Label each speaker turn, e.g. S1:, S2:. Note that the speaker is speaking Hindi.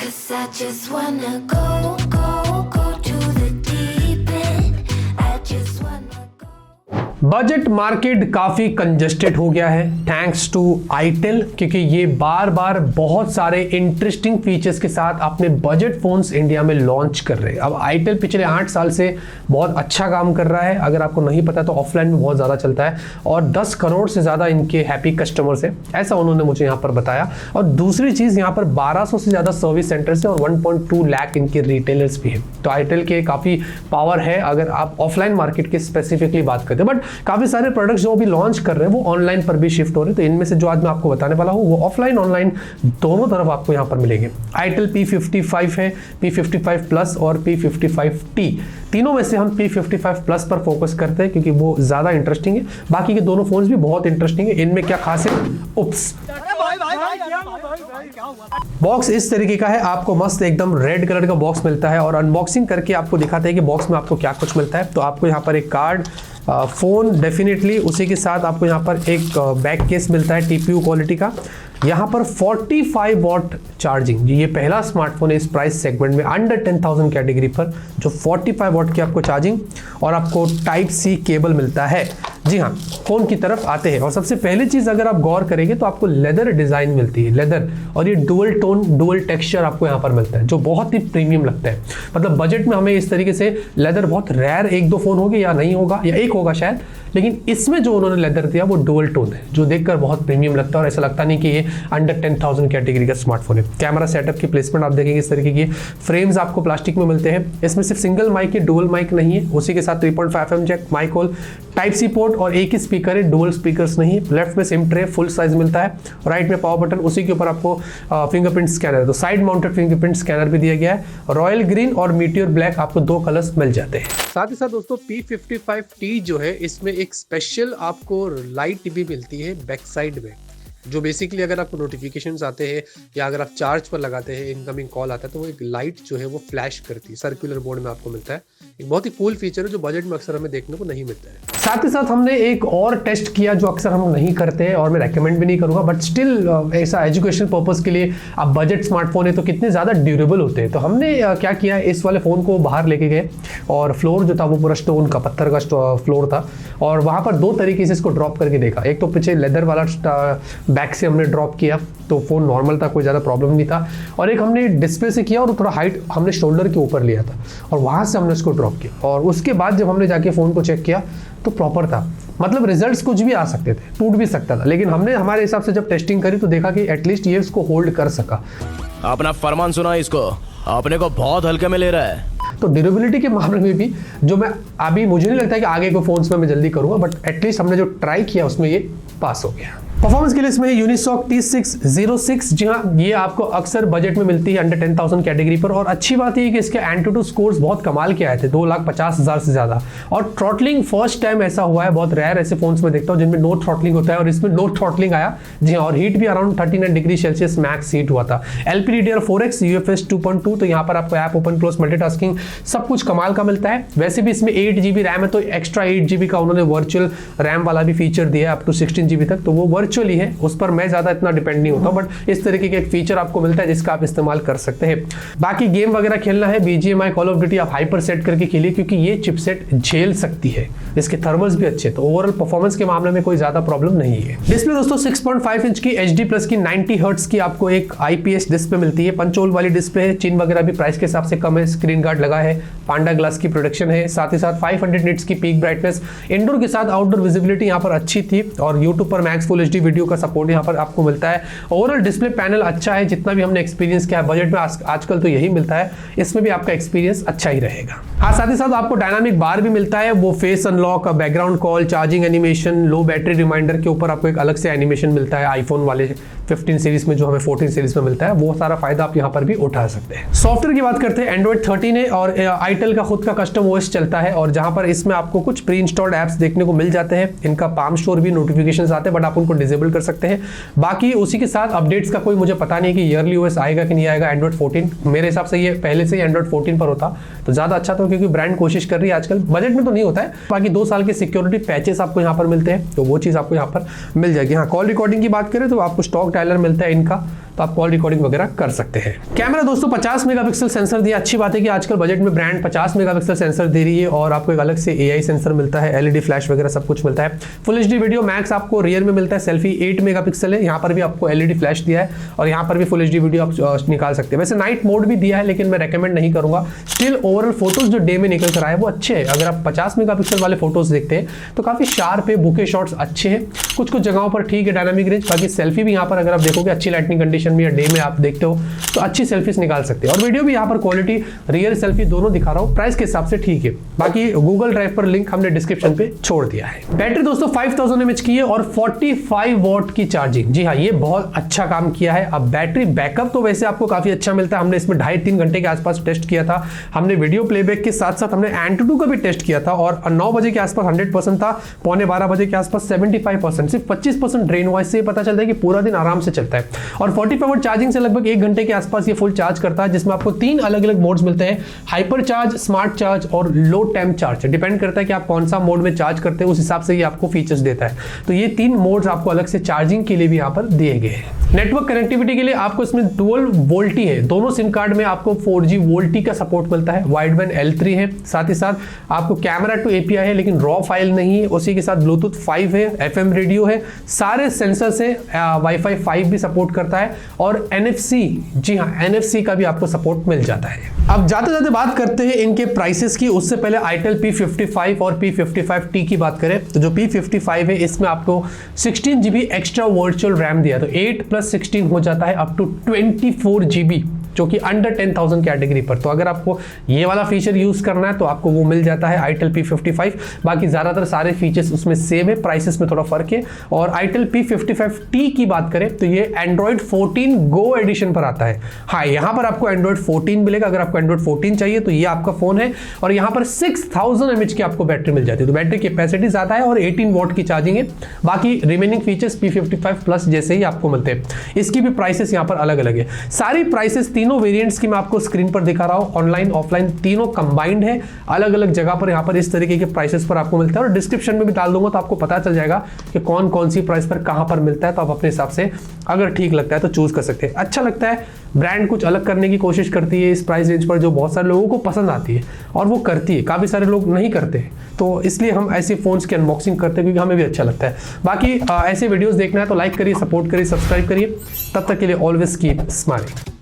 S1: 'Cause I just wanna go to the deep end. I just wanna go.
S2: Budget market काफ़ी कंजस्टेड हो गया है थैंक्स टू आईटेल, क्योंकि ये बार बार बहुत सारे इंटरेस्टिंग फीचर्स के साथ अपने बजट फ़ोन्स इंडिया में लॉन्च कर रहे हैं। अब आईटेल पिछले 8 साल से बहुत अच्छा काम कर रहा है। अगर आपको नहीं पता तो ऑफलाइन में बहुत ज़्यादा चलता है और 10 करोड़ से ज़्यादा इनके हैप्पी कस्टमर्स हैं, ऐसा उन्होंने मुझे यहाँ पर बताया। और दूसरी चीज़, यहाँ पर 1200 से ज़्यादा सर्विस सेंटर्स हैं और 1.2 लाख इनके रिटेलर्स भी हैं। तो आईटेल के काफ़ी पावर है अगर आप ऑफलाइन मार्केट की स्पेसिफिकली बात करते हैं। बट काफ़ी सारे प्रोडक्ट्स जो भी लॉन्च कर रहे हैं वो ऑनलाइन पर भी शिफ्ट हो रहे हैं। तो इनमें से जो आज मैं आपको बताने वाला हूँ वो ऑफलाइन ऑनलाइन दोनों तरफ आपको यहाँ पर मिलेंगे। आईटेल P55 है, P55 प्लस और P55T। तीनों में से हम P55 प्लस पर फोकस करते हैं क्योंकि वो ज़्यादा इंटरेस्टिंग है। बाकी के दोनों फोन्स भी बहुत इंटरेस्टिंग है। इनमें क्या खास है? उप्स, बॉक्स इस तरीके का है, आपको मस्त एकदम रेड कलर का बॉक्स मिलता है और अनबॉक्सिंग करके आपको दिखाते हैं कि बॉक्स में आपको क्या कुछ मिलता है। तो आपको यहाँ पर एक कार्ड, फ़ोन डेफिनेटली, उसी के साथ आपको यहाँ पर एक बैक केस मिलता है TPU क्वालिटी का। यहाँ पर 45 वॉट चार्जिंग, ये पहला स्मार्टफोन है इस प्राइस सेगमेंट में अंडर 10,000 कैटेगरी पर जो 45 वॉट की आपको चार्जिंग और आपको Type-C केबल मिलता है। जी हाँ, फ़ोन की तरफ आते हैं और सबसे पहली चीज़ अगर आप गौर करेंगे तो आपको लेदर डिज़ाइन मिलती है, लेदर, और ये डुअल टोन डुअल टेक्सचर आपको यहाँ पर मिलता है जो बहुत ही प्रीमियम लगता है। मतलब बजट में हमें इस तरीके से लेदर बहुत रेयर, 1-2 फ़ोन होंगे या नहीं होगा या एक होगा शायद, लेकिन इसमें जो उन्होंने लेदर दिया वो डुअल टोन है जो देखकर बहुत प्रीमियम लगता है और ऐसा लगता नहीं कि ये अंडर 10,000 कैटेगरी का स्मार्टफोन है। कैमरा सेटअप की प्लेसमेंट आप देखेंगे इस तरीके की, फ्रेम्स आपको प्लास्टिक में मिलते हैं। इसमें सिर्फ सिंगल माइक है, डुअल माइक नहीं है। उसी के साथ 3.5mm Jack, mic whole, Type-C port और एक ही स्पीकर है, डुअल स्पीकर्स नहीं है। लेफ्ट में सिम ट्रे फुल साइज मिलता है, राइट में पावर बटन, उसी के ऊपर आपको फिंगरप्रिंट स्कैनर है, तो साइड माउंटेड फिंगरप्रिंट स्कैनर भी दिया गया है। रॉयल ग्रीन और मीटियोर ब्लैक आपको 2 कलर्स मिल जाते हैं। साथ ही साथ दोस्तों P55T जो है इसमें एक स्पेशल आपको लाइट भी मिलती है बैक साइड में, जो बेसिकली अगर आपको नोटिफिकेशंस आते हैं या अगर आप चार्ज पर लगाते हैं, इनकमिंग कॉल आता है तो वो एक लाइट जो है वो फ्लैश करती है, सर्कुलर मोड में आपको मिलता है। एक बहुत ही कूल फीचर है जो बजट में अक्सर हमें देखने को नहीं मिलता है। साथ ही साथ हमने एक और टेस्ट किया जो अक्सर हम नहीं करते हैं और मैं रेकमेंड भी नहीं करूंगा, बट स्टिल ऐसा एजुकेशन पर्पस के लिए, अब बजट स्मार्टफोन है तो कितने ज़्यादा ड्यूरेबल होते हैं। तो हमने क्या किया, इस वाले फ़ोन को बाहर लेके गए और फ्लोर जो था वो पूरा स्टोन का, पत्थर का फ्लोर था और वहाँ पर 2 तरीके से इसको ड्रॉप करके देखा। एक तो पीछे लेदर वाला बैक से हमने ड्रॉप किया तो फ़ोन नॉर्मल था, कोई ज़्यादा प्रॉब्लम नहीं था, और एक हमने डिस्प्ले से किया और थोड़ा हाइट हमने शोल्डर के ऊपर लिया था और वहाँ से हमने उसको ड्रॉप किया और उसके बाद जब हमने जाके फ़ोन को चेक किया तो प्रॉपर था। मतलब रिजल्ट्स कुछ भी आ सकते थे, टूट भी सकता था, लेकिन हमने हमारे हिसाब से जब टेस्टिंग करी तो देखा कि एटलीस्ट ये उसको होल्ड कर सका।
S3: अपना फरमान सुना, इसको अपने को बहुत हल्के में ले रहा है।
S2: तो ड्यूरेबिलिटी के मामले में भी जो मैं अभी, मुझे नहीं लगता कि आगे को फोन्स में मैं जल्दी करूंगा, बट एटलीस्ट हमने जो ट्राई किया उसमें ये पास हो गया। परफॉर्मेंस के लिए इसमें यूनिसॉक T606, जी हाँ, ये आपको अक्सर बजट में मिलती है अंडर 10,000 कैटेगरी पर। और अच्छी बात ये है कि इसके एंटूटू स्कोर्स बहुत कमाल के आए थे, 2,50,000 से ज़्यादा। और थ्रॉटलिंग फर्स्ट टाइम ऐसा हुआ है, बहुत रेयर ऐसे फोन्स में देखता हूँ जिनमें नो थ्रॉटलिंग होता है और इसमें नो थ्रॉटलिंग आया। जी हाँ, और हीट भी around 39 degree Celsius max heat हुआ था। LPDDR4X UFS 2.2, तो यहाँ पर आपको ऐप ओपन क्लोज मल्टीटास्किंग सब कुछ कमाल का मिलता है। वैसे भी इसमें 8GB रैम है तो एक्स्ट्रा 8GB का उन्होंने वर्चुअल रैम वाला भी फीचर दिया है अप टू 16GB तक, तो वो वर्चुअली है, उस पर मैं ज्यादा इतना डिपेंड नहीं होता, बट इस तरीके का एक फीचर आपको मिलता है जिसका आप इस्तेमाल कर सकते हैं। बाकी गेम वगैरह खेलना है, BGMI कॉल ऑफ ड्यूटी आप हाइपर सेट करके खेलिए क्योंकि ये चिपसेट झेल सकती है, इसके थर्मल्स भी अच्छे, तो ओवरऑल परफॉर्मेंस के मामले में कोई ज्यादा प्रॉब्लम नहीं है। डिस्प्ले दोस्तों 6.5 इंच की HD+ की 90 हर्ट्ज की आपको एक IPS डिस्प्ले मिलती है। पंचोल वाली डिस्प्ले है, चिन वगैरह भी प्राइस के हिसाब से कम है, स्क्रीन गार्ड लगा है, पांडा ग्लास की प्रोडक्शन है, साथ ही साथ 500 निट्स की पीक ब्राइटनेस। इंडोर के साथ आउटडोर विजिबिलिटी यहाँ पर अच्छी थी और यूट्यूब पर मैक्स फुल HD वीडियो का सपोर्ट यहाँ पर आपको मिलता है। ओवरऑल डिस्प्ले पैनल अच्छा है, जितना भी हमने एक्सपीरियंस किया है बजट में आजकल तो यही मिलता है, इसमें भी आपका एक्सपीरियंस अच्छा ही रहेगा। हाँ, साथ ही साथ आपको डायनामिक बार भी मिलता है, वो face unlock, background call, charging animation, low battery reminder के ऊपर आपको एक अलग से एनिमेशन मिलता है आईफोन वाले 15 सीरीज में जो हमें 14 सीरीज में मिलता है, वो सारा फायदा आप यहाँ पर भी उठा सकते हैं। सॉफ्टवेयर की बात करते हैं, एंड्रॉइड 13 है और आईटेल का खुद का कस्टम OS चलता है और जहाँ पर इसमें आपको कुछ प्री इंस्टॉल्ड एप्स देखने को मिल जाते हैं। इनका पाम स्टोर भी नोटिफिकेशन आते हैं बट आप उनको डिसेबल कर सकते हैं। बाकी उसी के साथ अपडेट्स का कोई मुझे पता नहीं कि ईयरली OS आएगा कि नहीं आएगा एंड्रॉइड 14। मेरे हिसाब से ये पहले से ही एंड्रॉइड 14 पर होता तो ज़्यादा अच्छा था, क्योंकि ब्रांड कोशिश कर रही है आजकल, बजट में तो नहीं होता है। बाकी 2 साल के सिक्योरिटी पैचेस आपको यहाँ पर मिलते हैं, तो वो चीज़ आपको यहाँ पर मिल जाएगी। हाँ, कॉल रिकॉर्डिंग की बात करें तो आपको स्टॉक डायलर मिलता है इनका, तो आप कॉल रिकॉर्डिंग वगैरह कर सकते हैं। कैमरा दोस्तों 50 मेगापिक्सल सेंसर दिया। अच्छी बात है कि आजकल बजट में ब्रांड 50 मेगापिक्सल सेंसर दे रही है और आपको एक अलग से AI सेंसर मिलता है, LED फ्लैश वगैरह सब कुछ मिलता है। फुल HD वीडियो मैक्स आपको रियर में मिलता है। सेल्फी 8 मेगापिक्सल है, यहाँ पर भी आपको LED फ्लैश दिया है और यहाँ पर भी फुल HD वीडियो आप निकाल सकते हैं। वैसे नाइट मोड भी दिया है लेकिन मैं रेकमेंड नहीं करूंगा। स्टिल ओवरऑल फोटोज जो डे में निकल कर आए वो अच्छे हैं। अगर आप 50 मेगापिक्सल वाले फोटोज देखते हैं तो काफी शार्प है, बुके शॉट्स अच्छे हैं, कुछ कुछ जगहों पर ठीक है डायनामिक रेंज। बाकी सेल्फी भी यहाँ पर अगर आप देखोगे अच्छी लाइटनिंग कंडीशन में या डे में आप देखते हो तो अच्छी सेल्फीज निकाल सकते हैं। और वीडियो भी यहाँ पर क्वालिटी रियर सेल्फी दोनों दिखा रहा हूँ, प्राइस के हिसाब से ठीक है। बाकी गूगल ड्राइव पर लिंक हमने डिस्क्रिप्शन पे छोड़ दिया है। बैटरी दोस्तों 5000 mAh की है और 45 वॉट की चार्जिंग। जी हाँ, ये बहुत अच्छा काम किया है। अब बैटरी बैकअप तो वैसे आपको काफी अच्छा मिलता है। हमने इसमें 2.5-3 घंटे के आसपास टेस्ट किया था। हमने वीडियो प्लेबैक के साथ साथ हमने एंटूटू का भी टेस्ट किया था और 9 बजे के आसपास 100% था, पौने 12 बजे के आसपास 75%। सिर्फ 25% ड्रेन वॉइस से पता चलता है कि पूरा दिन आराम से चलता है। और 45 वॉट चार्जिंग से लगभग 1 घंटे के आसपास ये फुल चार्ज करता है, जिसमें आपको 3 अलग अलग मोड्स मिलते हैं, हाइपर चार्ज, स्मार्ट चार्ज और लो टेम्प चार्ज। डिपेंड करता है कि आप कौन सा मोड में चार्ज करते हैं, उस हिसाब से ये आपको फीचर्स देता है। तो ये 3 मोड्स आपको अलग से चार्जिंग के लिए भी यहाँ पर दिए गए हैं। नेटवर्क कनेक्टिविटी के लिए आपको इसमें डुअल वोल्टी है, दोनों सिम कार्ड में आपको 4G वोल्टी का सपोर्ट मिलता है। वाइड बैंड L3 है, साथ ही साथ आपको कैमरा टू API है लेकिन रॉ फाइल नहीं है। उसी के साथ ब्लूटूथ 5 है, FM रेडियो है, सारे सेंसर से वाईफाई 5 भी सपोर्ट करता है और NFC, जी हाँ NFC का भी आपको सपोर्ट मिल जाता है। अब जाते जाते बात करते हैं इनके प्राइसेस की। उससे पहले Itel P55 और P55T की बात करें तो जो P55 है इसमें आपको 16 GB एक्स्ट्रा वर्चुअल रैम दिया, तो 8 + 16 हो जाता है अप टू 24 GB, जो कि अंडर 10,000 कैटेगरी पर। तो अगर आपको ये वाला फीचर यूज करना है तो आपको वो मिल जाता है Itel P55। बाकी ज्यादातर सारे फीचर्स उसमें सेम है, प्राइसेस में थोड़ा फर्क है। और Itel P55T की बात करें तो ये Android 14 Go एडिशन पर आता है। हाँ, यहाँ पर आपको Android 14 मिलेगा। अगर आपको Android 14 चाहिए तो ये आपका फोन है और यहाँ पर 6000 mAh की आपको बैटरी मिल जाती है। तो बैटरी कैपेसिटी ज्यादा है और 18 वॉट की चार्जिंग है। बाकी रिमेनिंग फीचर्स P55 Plus जैसे ही आपको मिलते हैं। इसकी भी प्राइसेस यहाँ पर अलग अलग है। सारी प्राइसेस तीनों वेरिएंट्स की मैं आपको स्क्रीन पर दिखा रहा हूं, ऑनलाइन ऑफलाइन तीनों कंबाइंड है। अलग अलग जगह पर यहाँ पर इस तरीके के प्राइसेस पर आपको मिलता है और डिस्क्रिप्शन में भी डाल दूंगा तो आपको पता चल जाएगा कि कौन कौन सी प्राइस पर कहां पर मिलता है। तो आप अपने हिसाब से अगर ठीक लगता है तो चूज कर सकते हैं। अच्छा लगता है, ब्रांड कुछ अलग करने की कोशिश करती है इस प्राइस रेंज पर, जो बहुत सारे लोगों को पसंद आती है और वो करती है। काफी सारे लोग नहीं करते, तो इसलिए हम ऐसे फोन्स की अनबॉक्सिंग करते हैं क्योंकि हमें भी अच्छा लगता है। बाकी ऐसे वीडियोस देखना है तो लाइक करिए, सपोर्ट करिए, सब्सक्राइब करिए। तब तक के लिए ऑलवेज कीप स्माइलिंग।